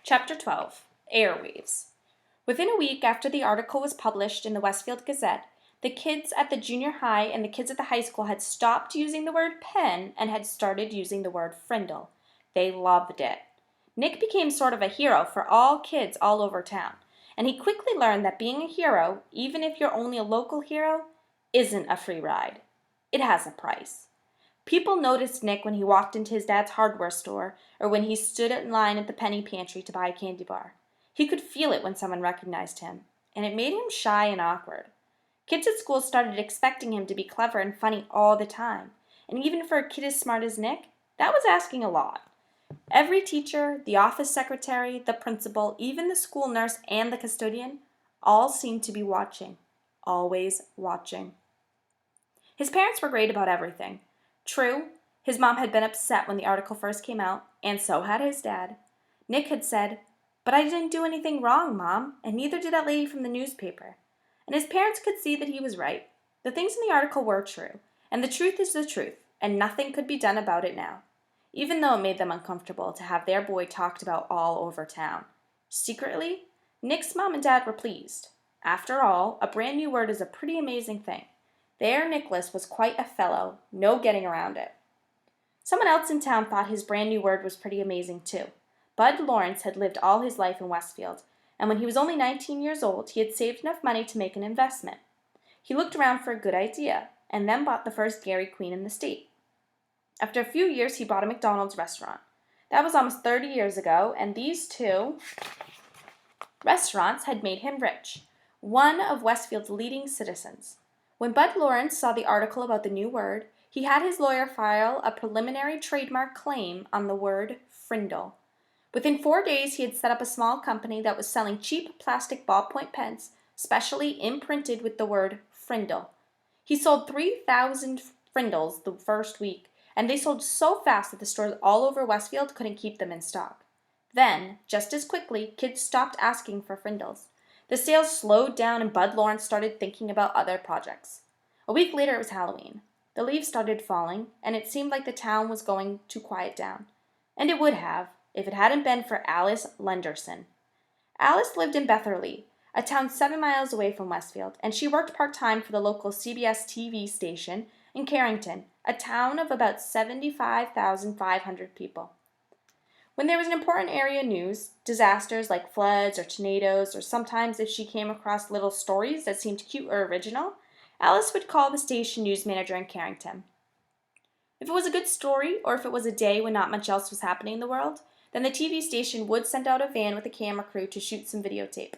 Chapter 12, Airwaves. Within a week after the article was published in the Westfield Gazette, the kids at the junior high and the kids at the high school had stopped using the word pen and had started using the word Frindle. They loved it. Nick became sort of a hero for all kids all over town, and he quickly learned that being a hero, even if you're only a local hero, isn't a free ride. It has a price. People noticed Nick when he walked into his dad's hardware store or when he stood in line at the penny pantry to buy a candy bar. He could feel it when someone recognized him, and it made him shy and awkward. Kids at school started expecting him to be clever and funny all the time, and even for a kid as smart as Nick, that was asking a lot. Every teacher, the office secretary, the principal, even the school nurse and the custodian, all seemed to be watching, always watching. His parents were great about everything. True, his mom had been upset when the article first came out, and so had his dad. Nick had said, "But I didn't do anything wrong, Mom, and neither did that lady from the newspaper." And his parents could see that he was right. The things in the article were true, and the truth is the truth, and nothing could be done about it now, even though it made them uncomfortable to have their boy talked about all over town. Secretly, Nick's mom and dad were pleased. After all, a brand new word is a pretty amazing thing. Their Nicholas was quite a fellow, no getting around it. Someone else in town thought his brand new word was pretty amazing too. Bud Lawrence had lived all his life in Westfield, and when he was only 19 years old, he had saved enough money to make an investment. He looked around for a good idea, and then bought the first Dairy Queen in the state. After a few years, he bought a McDonald's restaurant. That was almost 30 years ago, and these two restaurants had made him rich, one of Westfield's leading citizens. When Bud Lawrence saw the article about the new word, he had his lawyer file a preliminary trademark claim on the word Frindle. Within 4 days, he had set up a small company that was selling cheap plastic ballpoint pens, specially imprinted with the word Frindle. He sold 3,000 Frindles the first week, and they sold so fast that the stores all over Westfield couldn't keep them in stock. Then, just as quickly, kids stopped asking for Frindles. The sales slowed down and Bud Lawrence started thinking about other projects. A week later, it was Halloween. The leaves started falling, and it seemed like the town was going to quiet down. And it would have, if it hadn't been for Alice Lenderson. Alice lived in Betherly, a town 7 miles away from Westfield, and she worked part-time for the local CBS TV station in Carrington, a town of about 75,500 people. When there was an important area news, disasters like floods or tornadoes, or sometimes if she came across little stories that seemed cute or original, Alice would call the station news manager in Carrington. If it was a good story, or if it was a day when not much else was happening in the world, then the TV station would send out a van with a camera crew to shoot some videotape.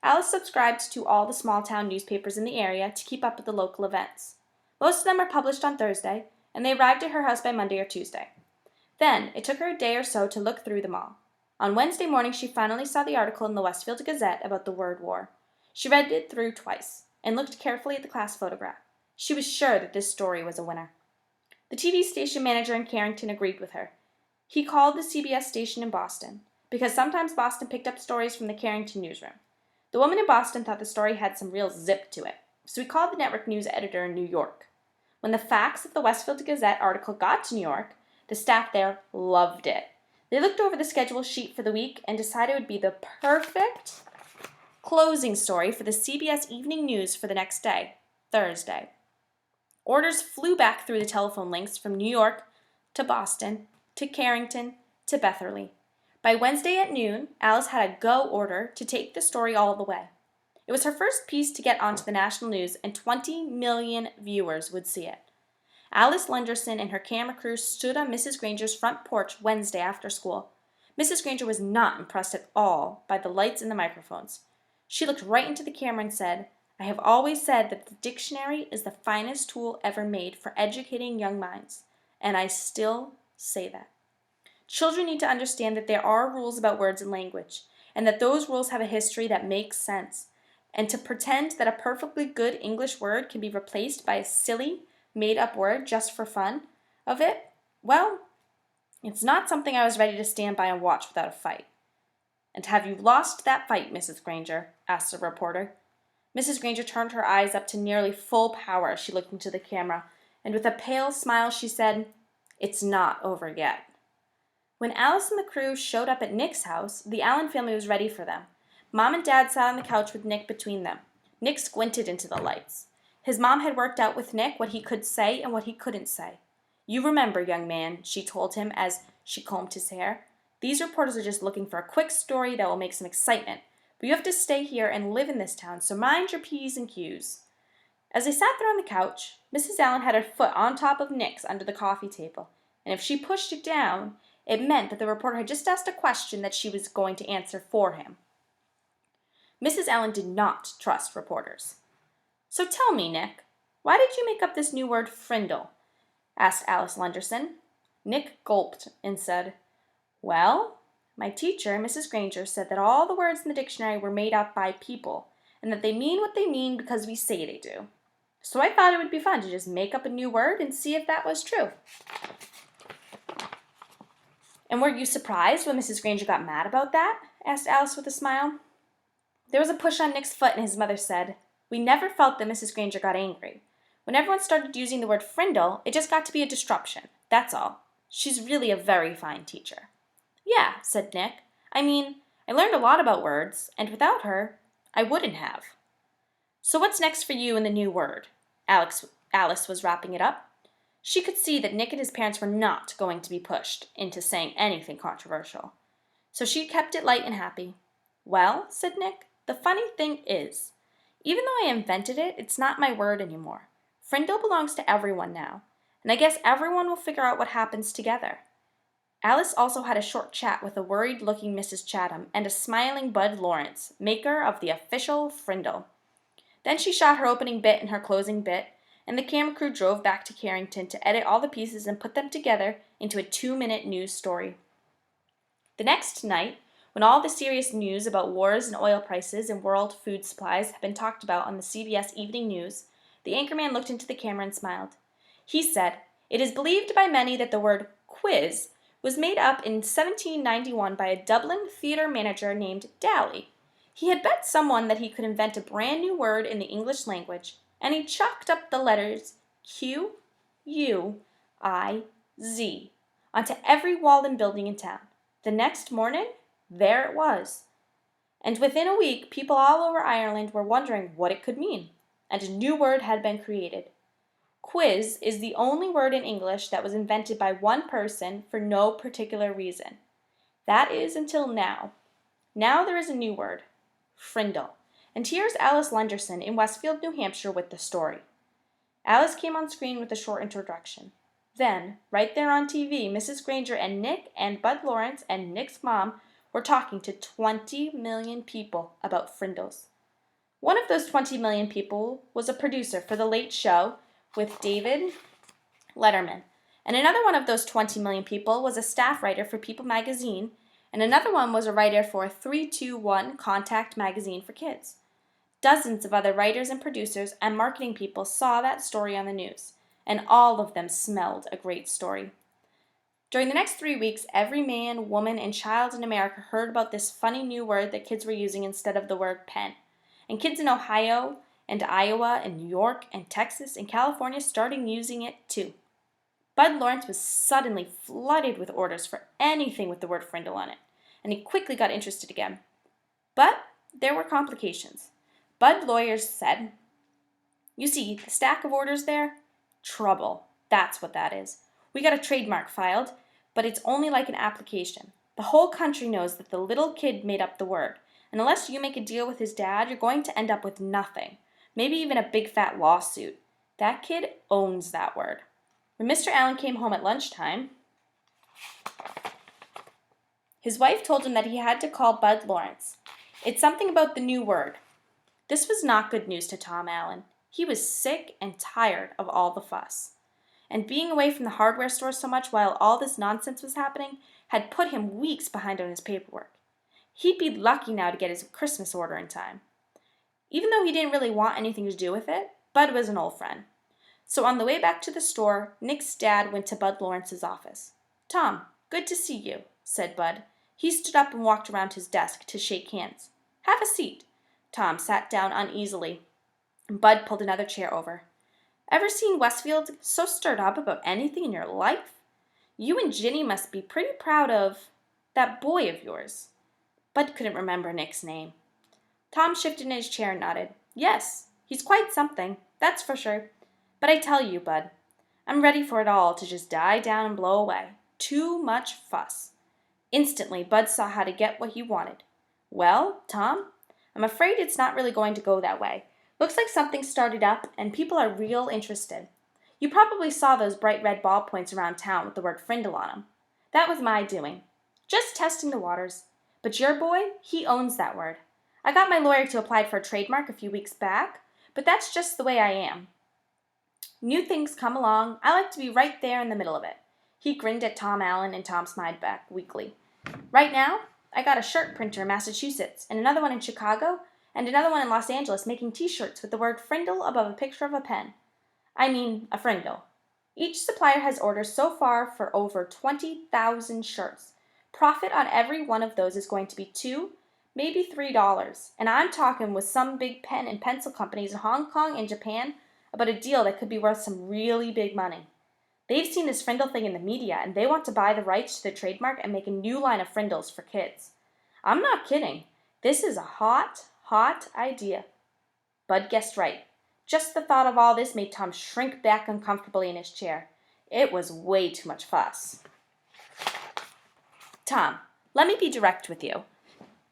Alice subscribed to all the small town newspapers in the area to keep up with the local events. Most of them are published on Thursday, and they arrived at her house by Monday or Tuesday. Then, it took her a day or so to look through them all. On Wednesday morning, she finally saw the article in the Westfield Gazette about the word war. She read it through twice, and looked carefully at the class photograph. She was sure that this story was a winner. The TV station manager in Carrington agreed with her. He called the CBS station in Boston, because sometimes Boston picked up stories from the Carrington newsroom. The woman in Boston thought the story had some real zip to it, so he called the network news editor in New York. When the facts of the Westfield Gazette article got to New York, the staff there loved it. They looked over the schedule sheet for the week and decided it would be the perfect closing story for the CBS Evening News for the next day, Thursday. Orders flew back through the telephone links from New York to Boston to Carrington to Betherly. By Wednesday at noon, Alice had a go order to take the story all the way. It was her first piece to get onto the national news, and 20 million viewers would see it. Alice Lenderson and her camera crew stood on Mrs. Granger's front porch Wednesday after school. Mrs. Granger was not impressed at all by the lights and the microphones. She looked right into the camera and said, "I have always said that the dictionary is the finest tool ever made for educating young minds, and I still say that. Children need to understand that there are rules about words and language, and that those rules have a history that makes sense. And to pretend that a perfectly good English word can be replaced by a silly, made-up word just for fun of it, well, it's not something I was ready to stand by and watch without a fight." "And have you lost that fight, Mrs. Granger?" asked the reporter. Mrs. Granger turned her eyes up to nearly full power as she looked into the camera, and with a pale smile she said, "It's not over yet." When Alice and the crew showed up at Nick's house, the Allen family was ready for them. Mom and Dad sat on the couch with Nick between them. Nick squinted into the lights. His mom had worked out with Nick what he could say and what he couldn't say. "You remember, young man," she told him as she combed his hair. "These reporters are just looking for a quick story that will make some excitement. But you have to stay here and live in this town, so mind your P's and Q's." As they sat there on the couch, Mrs. Allen had her foot on top of Nick's under the coffee table, and if she pushed it down, it meant that the reporter had just asked a question that she was going to answer for him. Mrs. Allen did not trust reporters. "So tell me, Nick, why did you make up this new word, frindle?" asked Alice Lunderson. Nick gulped and said, "Well, my teacher, Mrs. Granger, said that all the words in the dictionary were made up by people, and that they mean what they mean because we say they do. So I thought it would be fun to just make up a new word and see if that was true." "And were you surprised when Mrs. Granger got mad about that?" asked Alice with a smile. There was a push on Nick's foot, and his mother said, "We never felt that Mrs. Granger got angry. When everyone started using the word frindle, it just got to be a disruption. That's all. She's really a very fine teacher." "Yeah," said Nick. "I mean, I learned a lot about words, and without her, I wouldn't have." "So what's next for you in the new word?" Alice was wrapping it up. She could see that Nick and his parents were not going to be pushed into saying anything controversial. So she kept it light and happy. "Well," said Nick, "the funny thing is, even though I invented it, it's not my word anymore. Frindle belongs to everyone now, and I guess everyone will figure out what happens together." Alice also had a short chat with a worried-looking Mrs. Chatham and a smiling Bud Lawrence, maker of the official frindle. Then she shot her opening bit and her closing bit, and the camera crew drove back to Carrington to edit all the pieces and put them together into a 2-minute news story. The next night, when all the serious news about wars and oil prices and world food supplies had been talked about on the CBS Evening News, the anchorman looked into the camera and smiled. He said, "It is believed by many that the word quiz was made up in 1791 by a Dublin theater manager named Daly. He had bet someone that he could invent a brand new word in the English language, and he chalked up the letters Q, U, I, Z onto every wall and building in town. The next morning, there it was. And within a week, people all over Ireland were wondering what it could mean, and a new word had been created. Quiz is the only word in English that was invented by one person for no particular reason. That is until now. Now there is a new word, frindle. And here's Alice Lunderson in Westfield, New Hampshire with the story." Alice came on screen with a short introduction. Then, right there on TV, Mrs. Granger and Nick and Bud Lawrence and Nick's mom were talking to 20 million people about frindles. One of those 20 million people was a producer for The Late Show with David Letterman. And another one of those 20 million people was a staff writer for People magazine, and another one was a writer for 321 Contact magazine for kids. Dozens of other writers and producers and marketing people saw that story on the news, and all of them smelled a great story. During the next 3 weeks, every man, woman, and child in America heard about this funny new word that kids were using instead of the word pen. And kids in Ohio and Iowa and New York and Texas and California started using it too. Bud Lawrence was suddenly flooded with orders for anything with the word frindle on it, and he quickly got interested again. But there were complications. Bud lawyers said, "You see, the stack of orders there? Trouble. That's what that is. We got a trademark filed, but it's only like an application. The whole country knows that the little kid made up the word, and unless you make a deal with his dad, you're going to end up with nothing. Maybe even a big fat lawsuit. That kid owns that word." When Mr. Allen came home at lunchtime, his wife told him that he had to call Bud Lawrence. "It's something about the new word." This was not good news to Tom Allen. He was sick and tired of all the fuss. And being away from the hardware store so much while all this nonsense was happening had put him weeks behind on his paperwork. He'd be lucky now to get his Christmas order in time. Even though he didn't really want anything to do with it, Bud was an old friend. So on the way back to the store, Nick's dad went to Bud Lawrence's office. "Tom, good to see you," said Bud. He stood up and walked around his desk to shake hands. "Have a seat." Tom sat down uneasily, and Bud pulled another chair over. "Ever seen Westfield so stirred up about anything in your life? You and Ginny must be pretty proud of that boy of yours. Bud couldn't remember Nick's name. Tom shifted in his chair and nodded. Yes, he's quite something, that's for sure. But I tell you, Bud, I'm ready for it all to just die down and blow away. Too much fuss. Instantly, Bud saw how to get what he wanted. Well, Tom, I'm afraid it's not really going to go that way. Looks like something started up, and people are real interested. You probably saw those bright red ballpoints around town with the word Frindle on them. That was my doing. Just testing the waters. But your boy, he owns that word. I got my lawyer to apply for a trademark a few weeks back, but that's just the way I am. New things come along. I like to be right there in the middle of it. He grinned at Tom Allen, and Tom smiled back weakly. Right now, I got a shirt printer in Massachusetts, and another one in Chicago, and another one in Los Angeles making t-shirts with the word Frindle above a picture of a pen. I mean, a Frindle. Each supplier has orders so far for over 20,000 shirts. Profit on every one of those is going to be $2, maybe $3. And I'm talking with some big pen and pencil companies in Hong Kong and Japan about a deal that could be worth some really big money. They've seen this Frindle thing in the media, and they want to buy the rights to the trademark and make a new line of Frindles for kids. I'm not kidding. This is a hot, hot idea. Bud guessed right. Just the thought of all this made Tom shrink back uncomfortably in his chair. It was way too much fuss. Tom, let me be direct with you.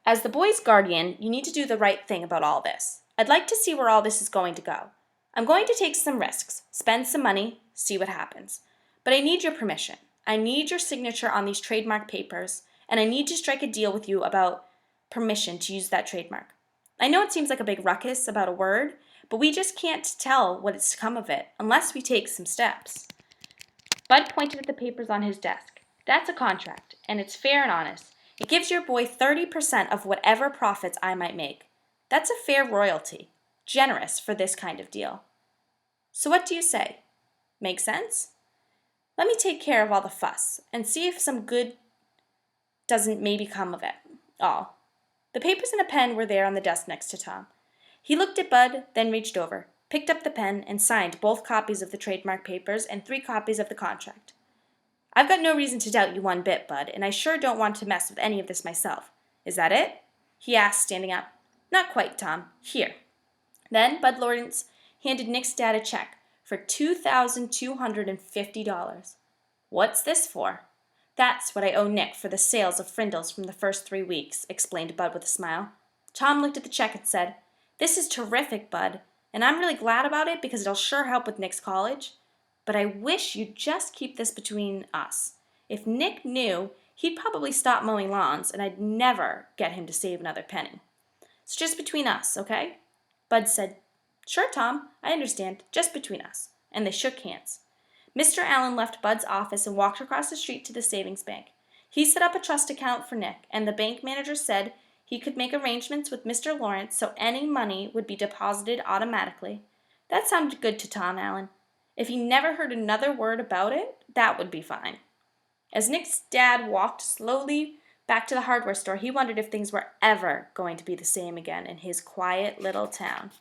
As the boy's guardian, you need to do the right thing about all this. I'd like to see where all this is going to go. I'm going to take some risks, spend some money, see what happens. But I need your permission. I need your signature on these trademark papers, and I need to strike a deal with you about permission to use that trademark. I know it seems like a big ruckus about a word, but we just can't tell what is to come of it unless we take some steps. Bud pointed at the papers on his desk. That's a contract, and it's fair and honest. It gives your boy 30% of whatever profits I might make. That's a fair royalty. Generous for this kind of deal. So what do you say? Make sense? Let me take care of all the fuss and see if some good doesn't maybe come of it all. The papers and a pen were there on the desk next to Tom. He looked at Bud, then reached over, picked up the pen, and signed both copies of the trademark papers and 3 copies of the contract. I've got no reason to doubt you one bit, Bud, and I sure don't want to mess with any of this myself. Is that it? He asked, standing up. Not quite, Tom. Here. Then Bud Lawrence handed Nick's dad a check for $2,250. What's this for? That's what I owe Nick for the sales of Frindles from the first 3 weeks, explained Bud with a smile. Tom looked at the check and said, This is terrific, Bud, and I'm really glad about it because it'll sure help with Nick's college. But I wish you'd just keep this between us. If Nick knew, he'd probably stop mowing lawns, and I'd never get him to save another penny. It's just between us, okay? Bud said, Sure, Tom, I understand, just between us. And they shook hands. Mr. Allen left Bud's office and walked across the street to the savings bank. He set up a trust account for Nick, and the bank manager said he could make arrangements with Mr. Lawrence so any money would be deposited automatically. That sounded good to Tom Allen. If he never heard another word about it, that would be fine. As Nick's dad walked slowly back to the hardware store, he wondered if things were ever going to be the same again in his quiet little town.